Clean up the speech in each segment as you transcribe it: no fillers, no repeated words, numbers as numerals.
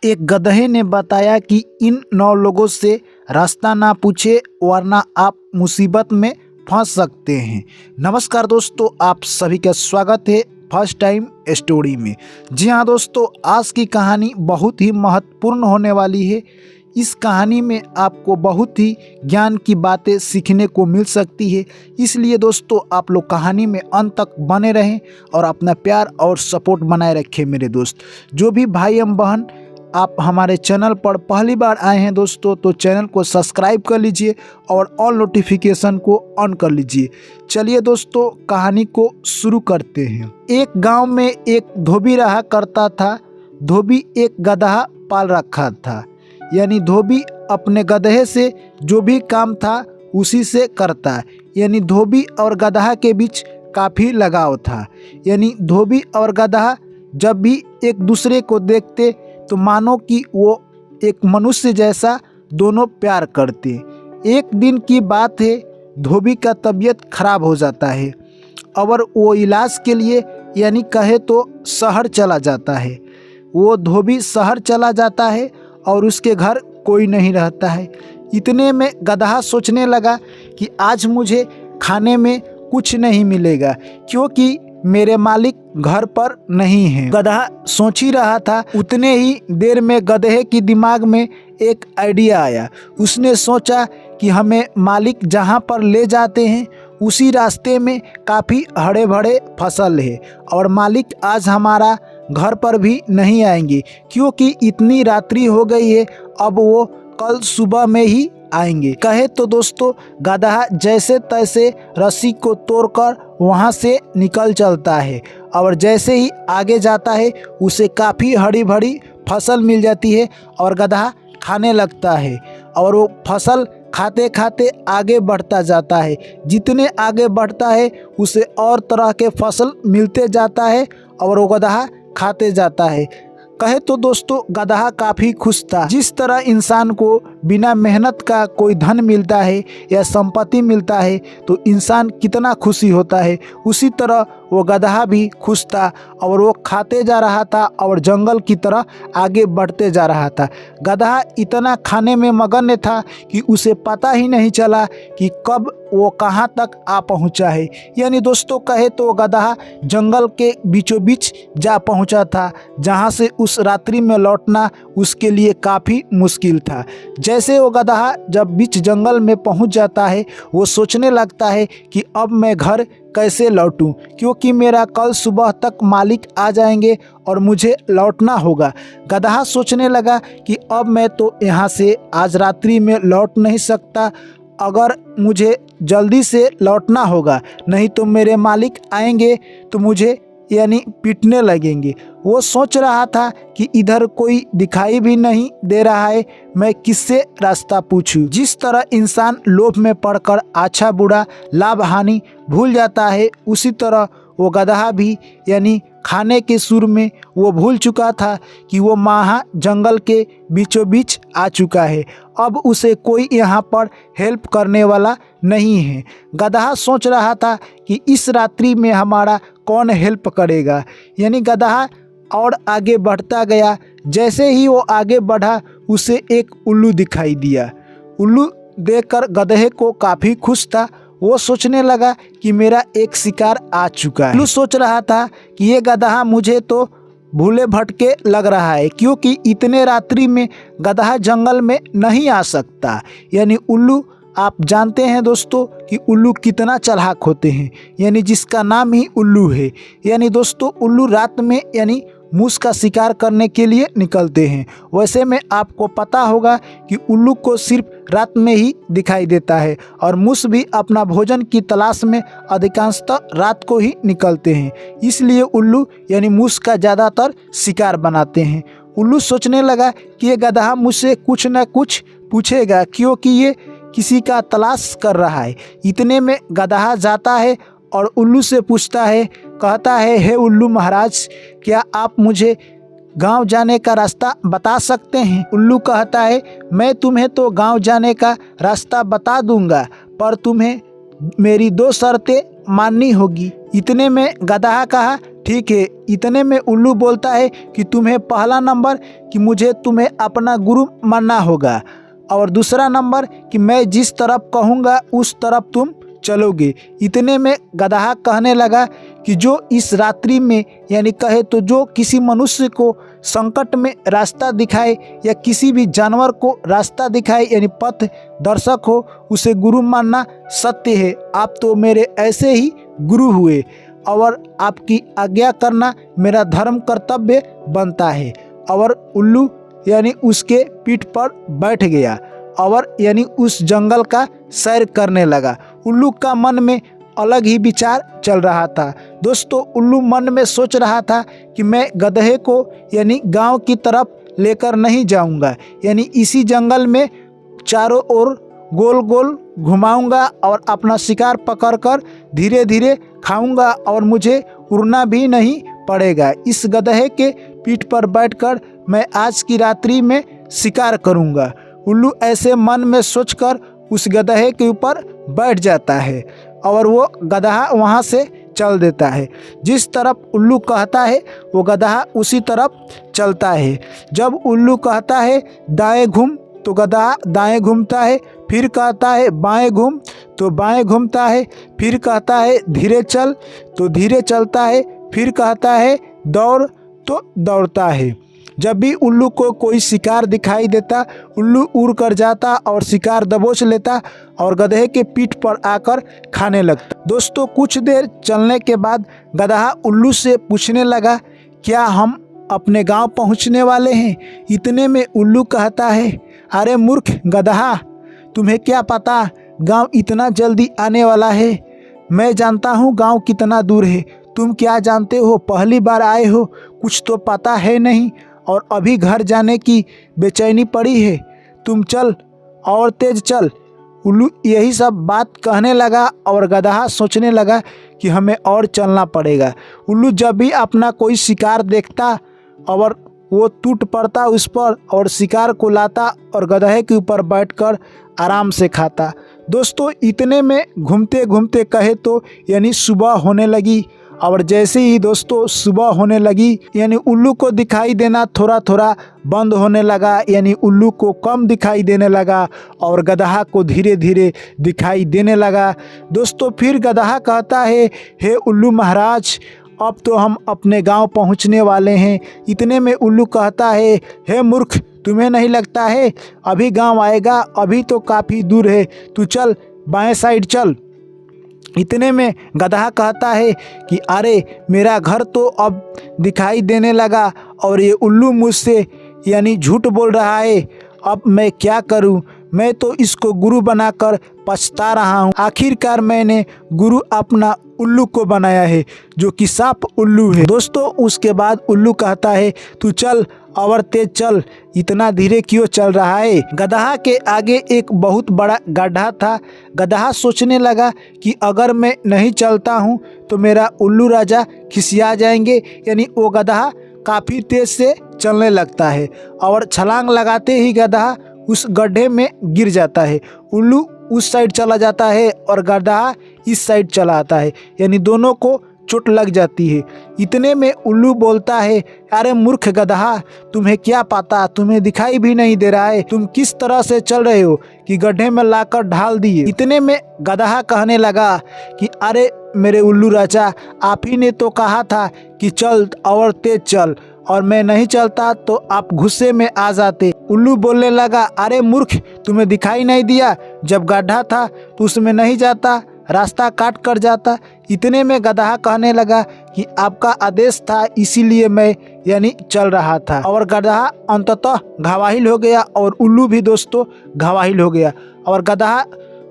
एक गधे ने बताया कि इन 9 लोगों से रास्ता ना पूछे वरना आप मुसीबत में फंस सकते हैं। नमस्कार दोस्तों, आप सभी का स्वागत है फर्स्ट टाइम स्टोरी में। जी हाँ दोस्तों, आज की कहानी बहुत ही महत्वपूर्ण होने वाली है। इस कहानी में आपको बहुत ही ज्ञान की बातें सीखने को मिल सकती है, इसलिए दोस्तों आप लोग कहानी में अंत तक बने रहें और अपना प्यार और सपोर्ट बनाए रखें। मेरे दोस्त, जो भी भाई एवं बहन आप हमारे चैनल पर पहली बार आए हैं दोस्तों, तो चैनल को सब्सक्राइब कर लीजिए और ऑल नोटिफिकेशन को ऑन कर लीजिए। चलिए दोस्तों, कहानी को शुरू करते हैं। एक गांव में एक धोबी रहा करता था। धोबी एक गधा पाल रखा था, यानी धोबी अपने गधे से जो भी काम था उसी से करता, यानी धोबी और गधा के बीच काफ़ी लगाव था। यानी धोबी और गधा जब भी एक दूसरे को देखते तो मानो कि वो एक मनुष्य जैसा दोनों प्यार करते। एक दिन की बात है, धोबी का तबीयत खराब हो जाता है और वो इलाज के लिए यानी कहे तो शहर चला जाता है। वो धोबी शहर चला जाता है और उसके घर कोई नहीं रहता है। इतने में गधा सोचने लगा कि आज मुझे खाने में कुछ नहीं मिलेगा क्योंकि मेरे मालिक घर पर नहीं हैं। गधा सोच ही रहा था, उतने ही देर में गधे की दिमाग में एक आइडिया आया। उसने सोचा कि हमें मालिक जहाँ पर ले जाते हैं उसी रास्ते में काफ़ी हरे भरे फसल है और मालिक आज हमारा घर पर भी नहीं आएंगे क्योंकि इतनी रात्रि हो गई है, अब वो कल सुबह में ही आएंगे। कहे तो दोस्तों गधा जैसे तैसे रस्सी को तोड़कर वहां से निकल चलता है और जैसे ही आगे जाता है उसे काफ़ी हरी भरी फसल मिल जाती है और गधा खाने लगता है और वो फसल खाते खाते आगे बढ़ता जाता है। जितने आगे बढ़ता है उसे और तरह के फसल मिलते जाता है और वो गधा खाते जाता है। कहे तो दोस्तों गधा काफ़ी खुश था। जिस तरह इंसान को बिना मेहनत का कोई धन मिलता है या संपत्ति मिलता है तो इंसान कितना खुशी होता है, उसी तरह वो गधा भी खुश था और वो खाते जा रहा था और जंगल की तरह आगे बढ़ते जा रहा था। गधा इतना खाने में मगन था कि उसे पता ही नहीं चला कि कब वो कहाँ तक आ पहुँचा है। यानी दोस्तों कहे तो गधा जंगल के बीचों बीच जा पहुँचा था, जहाँ से उस रात्रि में लौटना उसके लिए काफ़ी मुश्किल था। जैसे वो गधा जब बीच जंगल में पहुँच जाता है, वो सोचने लगता है कि अब मैं घर कैसे लौटूं क्योंकि मेरा कल सुबह तक मालिक आ जाएंगे और मुझे लौटना होगा। गधा सोचने लगा कि अब मैं तो यहाँ से आज रात्रि में लौट नहीं सकता, अगर मुझे जल्दी से लौटना होगा, नहीं तो मेरे मालिक आएंगे तो मुझे यानी पीटने लगेंगे। वो सोच रहा था कि इधर कोई दिखाई भी नहीं दे रहा है, मैं किससे रास्ता पूछूं। जिस तरह इंसान लोभ में पड़कर अच्छा बुरा लाभ हानि भूल जाता है, उसी तरह वो गधा भी यानी खाने के सुर में वो भूल चुका था कि वो महा जंगल के बीचों बीच आ चुका है। अब उसे कोई यहाँ पर हेल्प करने वाला नहीं है। गधा सोच रहा था कि इस रात्रि में हमारा कौन हेल्प करेगा। यानी गधा और आगे बढ़ता गया। जैसे ही वो आगे बढ़ा उसे एक उल्लू दिखाई दिया। उल्लू देखकर गधे को काफ़ी खुश था। वो सोचने लगा कि मेरा एक शिकार आ चुका है। उल्लू सोच रहा था कि ये गधा मुझे तो भूले भटके लग रहा है क्योंकि इतने रात्रि में गधा जंगल में नहीं आ सकता। यानी उल्लू, आप जानते हैं दोस्तों कि उल्लू कितना चालाक होते हैं, यानी जिसका नाम ही उल्लू है। यानी दोस्तों उल्लू रात में यानी मूस का शिकार करने के लिए निकलते हैं। वैसे में आपको पता होगा कि उल्लू को सिर्फ रात में ही दिखाई देता है और मूस भी अपना भोजन की तलाश में अधिकांशतः रात को ही निकलते हैं, इसलिए उल्लू यानी मूस का ज़्यादातर शिकार बनाते हैं। उल्लू सोचने लगा कि ये गधा मुझसे कुछ न कुछ पूछेगा क्योंकि ये किसी का तलाश कर रहा है। इतने में गधा जाता है और उल्लू से पूछता है, कहता है, हे उल्लू महाराज, क्या आप मुझे गांव जाने का रास्ता बता सकते हैं? उल्लू कहता है, मैं तुम्हें तो गांव जाने का रास्ता बता दूंगा, पर तुम्हें मेरी 2 शर्तें माननी होगी। इतने में गधा कहा, ठीक है। इतने में उल्लू बोलता है कि तुम्हें पहला नंबर कि मुझे तुम्हें अपना गुरु मानना होगा, और दूसरा नंबर कि मैं जिस तरफ कहूँगा उस तरफ तुम चलोगे। इतने में गदहा कहने लगा कि जो इस रात्रि में, यानी कहे तो जो किसी मनुष्य को संकट में रास्ता दिखाए या किसी भी जानवर को रास्ता दिखाए, यानी पथ दर्शक हो, उसे गुरु मानना सत्य है। आप तो मेरे ऐसे ही गुरु हुए और आपकी आज्ञा करना मेरा धर्म कर्तव्य बनता है। और उल्लू यानी उसके पीठ पर बैठ गया और यानी उस जंगल का सैर करने लगा। उल्लू का मन में अलग ही विचार चल रहा था। दोस्तों, उल्लू मन में सोच रहा था कि मैं गधे को यानी गांव की तरफ लेकर नहीं जाऊंगा, यानी इसी जंगल में चारों ओर गोल गोल घुमाऊंगा और अपना शिकार पकड़कर धीरे धीरे खाऊंगा और मुझे उड़ना भी नहीं पड़ेगा। इस गधे के पीठ पर बैठकर मैं आज की रात्रि में शिकार करूंगा। उल्लू ऐसे मन में सोचकर उस गधे के ऊपर बैठ जाता है और वो गधा वहाँ से चल देता है। जिस तरफ उल्लू कहता है वो गधा उसी तरफ चलता है। जब उल्लू कहता है दाएं घूम तो गधा दाएं घूमता है, फिर कहता है बाएं घूम तो बाएं घूमता है, फिर कहता है धीरे चल तो धीरे चलता है, फिर कहता है दौड़ तो दौड़ता है। जब भी उल्लू को कोई शिकार दिखाई देता, उल्लू उड़ कर जाता और शिकार दबोच लेता और गधे के पीठ पर आकर खाने लगता। दोस्तों, कुछ देर चलने के बाद गधा उल्लू से पूछने लगा, क्या हम अपने गांव पहुंचने वाले हैं? इतने में उल्लू कहता है, अरे मूर्ख गधा, तुम्हें क्या पता गांव इतना जल्दी आने वाला है? मैं जानता हूं गांव कितना दूर है। तुम क्या जानते हो? पहली बार आए हो, कुछ तो पता है नहीं और अभी घर जाने की बेचैनी पड़ी है। तुम चल और तेज चल। उल्लू यही सब बात कहने लगा और गधा सोचने लगा कि हमें और चलना पड़ेगा। उल्लू जब भी अपना कोई शिकार देखता और वो टूट पड़ता उस पर और शिकार को लाता और गधे के ऊपर बैठकर आराम से खाता। दोस्तों, इतने में घूमते घूमते कहे तो यानी सुबह होने लगी और जैसे ही दोस्तों सुबह होने लगी, यानी उल्लू को दिखाई देना थोड़ा थोड़ा बंद होने लगा, यानी उल्लू को कम दिखाई देने लगा और गधा को धीरे धीरे दिखाई देने लगा। दोस्तों, फिर गधा कहता है, हे उल्लू महाराज, अब तो हम अपने गांव पहुंचने वाले हैं। इतने में उल्लू कहता है, हे मूर्ख, तुम्हें नहीं लगता है अभी गांव आएगा? अभी तो काफ़ी दूर है, तू चल बाएं साइड चल। इतने में गधा कहता है कि अरे मेरा घर तो अब दिखाई देने लगा और ये उल्लू मुझसे यानी झूठ बोल रहा है। अब मैं क्या करूं? मैं तो इसको गुरु बनाकर पछता रहा हूं। आखिरकार मैंने गुरु अपना उल्लू को बनाया है जो कि साफ उल्लू है। दोस्तों, उसके बाद उल्लू कहता है, तू चल और तेज चल, इतना धीरे क्यों चल रहा है? गधा के आगे एक बहुत बड़ा गड्ढा था। गधा सोचने लगा कि अगर मैं नहीं चलता हूँ तो मेरा उल्लू राजा खिसिया जाएंगे। यानी वो गधा काफ़ी तेज से चलने लगता है और छलांग लगाते ही गधा उस गड्ढे में गिर जाता है। उल्लू उस साइड चला जाता है और गधा इस साइड चला आता है, यानी दोनों को चोट लग जाती है। इतने में उल्लू बोलता है, अरे मूर्ख गधा, तुम्हें क्या पता? तुम्हें दिखाई भी नहीं दे रहा है, तुम किस तरह से चल रहे हो कि गड्ढे में लाकर ढाल दिए। इतने में गधा कहने लगा कि अरे मेरे उल्लू राजा, आप ही ने तो कहा था कि चल और तेज चल, और मैं नहीं चलता तो आप गुस्से में आ जाते। उल्लू बोलने लगा, अरे मूर्ख, तुम्हें दिखाई नहीं दिया? जब गड्ढा था तो उसमें नहीं जाता, रास्ता काट कर जाता। इतने में गधा कहने लगा कि आपका आदेश था इसीलिए मैं यानी चल रहा था। और गधा अंततः घायल हो गया और उल्लू भी दोस्तों घायल हो गया। और गधा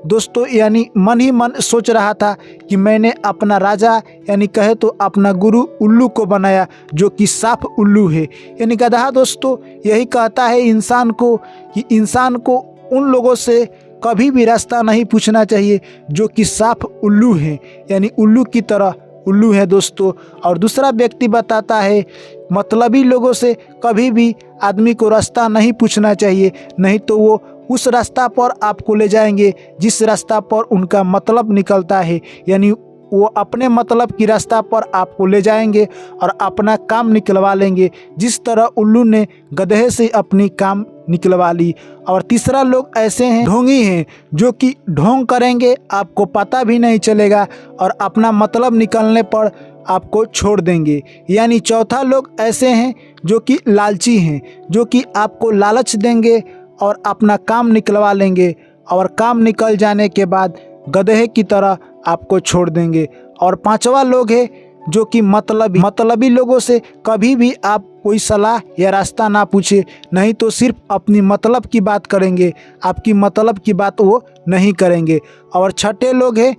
दोस्तों यानी मन ही मन सोच रहा था कि मैंने अपना राजा यानी कहे तो अपना गुरु उल्लू को बनाया जो कि साफ उल्लू है। यानी गधा दोस्तों यही कहता है इंसान को कि इंसान को उन लोगों से कभी भी रास्ता नहीं पूछना चाहिए जो कि साफ उल्लू है, यानी उल्लू की तरह उल्लू है दोस्तों। और दूसरा व्यक्ति बताता है मतलबी लोगों से कभी भी आदमी को रास्ता नहीं पूछना चाहिए, नहीं तो वो उस रास्ता पर आपको ले जाएंगे जिस रास्ता पर उनका मतलब निकलता है, यानी वो अपने मतलब की रास्ता पर आपको ले जाएंगे और अपना काम निकलवा लेंगे, जिस तरह उल्लू ने गधे से अपनी काम निकलवा ली। और तीसरा लोग ऐसे हैं, ढोंगी हैं, जो कि ढोंग करेंगे, आपको पता भी नहीं चलेगा और अपना मतलब निकलने पर आपको छोड़ देंगे। यानी चौथा लोग ऐसे हैं जो कि लालची हैं, जो कि आपको लालच देंगे और अपना काम निकलवा लेंगे और काम निकल जाने के बाद गधे की तरह आपको छोड़ देंगे। और पांचवा लोग है जो कि मतलबी लोगों से कभी भी आप कोई सलाह या रास्ता ना पूछे, नहीं तो सिर्फ अपनी मतलब की बात करेंगे, आपकी मतलब की बात वो नहीं करेंगे। और छठे लोग हैं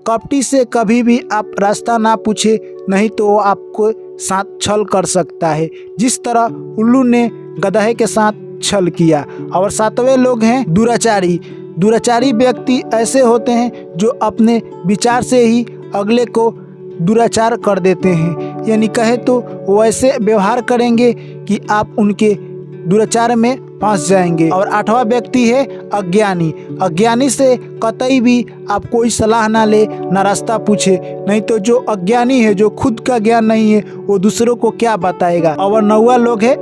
कपटी से कभी भी आप रास्ता ना पूछे, नहीं तो वो आपको साथ छल कर सकता है, जिस तरह उल्लू ने गधे के साथ छल किया। और सातवें लोग हैं दुराचारी व्यक्ति ऐसे होते हैं जो अपने विचार से ही अगले को दुराचार कर देते हैं, यानी कहे तो वो ऐसे व्यवहार करेंगे कि आप उनके दुराचार में फंस जाएंगे। और आठवां व्यक्ति है अज्ञानी से कतई भी आप कोई सलाह ना ले, ना रास्ता पूछे, नहीं तो जो अज्ञानी है, जो खुद का ज्ञान नहीं है, वो दूसरों को क्या बताएगा। और नौवां लोग है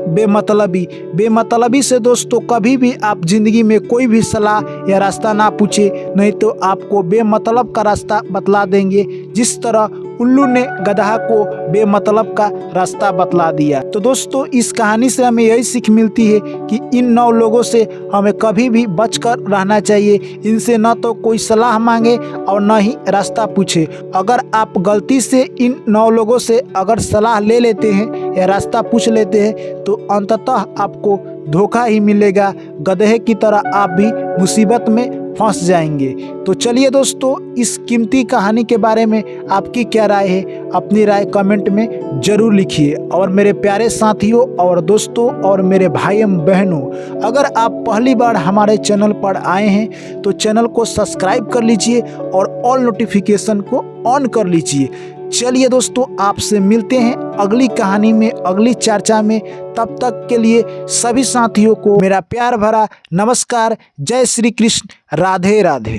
बेमतलबी से दोस्तों कभी भी आप जिंदगी में कोई भी सलाह या रास्ता ना पूछे, नहीं तो आपको बेमतलब का रास्ता बतला देंगे, जिस तरह उल्लू ने गधा को बेमतलब का रास्ता बतला दिया। तो दोस्तों इस कहानी से हमें यही सीख मिलती है कि इन 9 लोगों से हमें कभी भी बचकर रहना चाहिए। इनसे न तो कोई सलाह मांगे और न ही रास्ता पूछे। अगर आप गलती से इन 9 लोगों से अगर सलाह ले लेते हैं या रास्ता पूछ लेते हैं तो अंततः आपको धोखा ही मिलेगा, गधे की तरह आप भी मुसीबत में फंस जाएंगे। तो चलिए दोस्तों, इस कीमती कहानी के बारे में आपकी क्या राय है, अपनी राय कमेंट में जरूर लिखिए। और मेरे प्यारे साथियों और दोस्तों और मेरे भाइयों बहनों, अगर आप पहली बार हमारे चैनल पर आए हैं तो चैनल को सब्सक्राइब कर लीजिए और ऑल नोटिफिकेशन को ऑन कर लीजिए। चलिए दोस्तों, आपसे मिलते हैं अगली कहानी में, अगली चर्चा में। तब तक के लिए सभी साथियों को मेरा प्यार भरा नमस्कार। जय श्री कृष्ण। राधे राधे।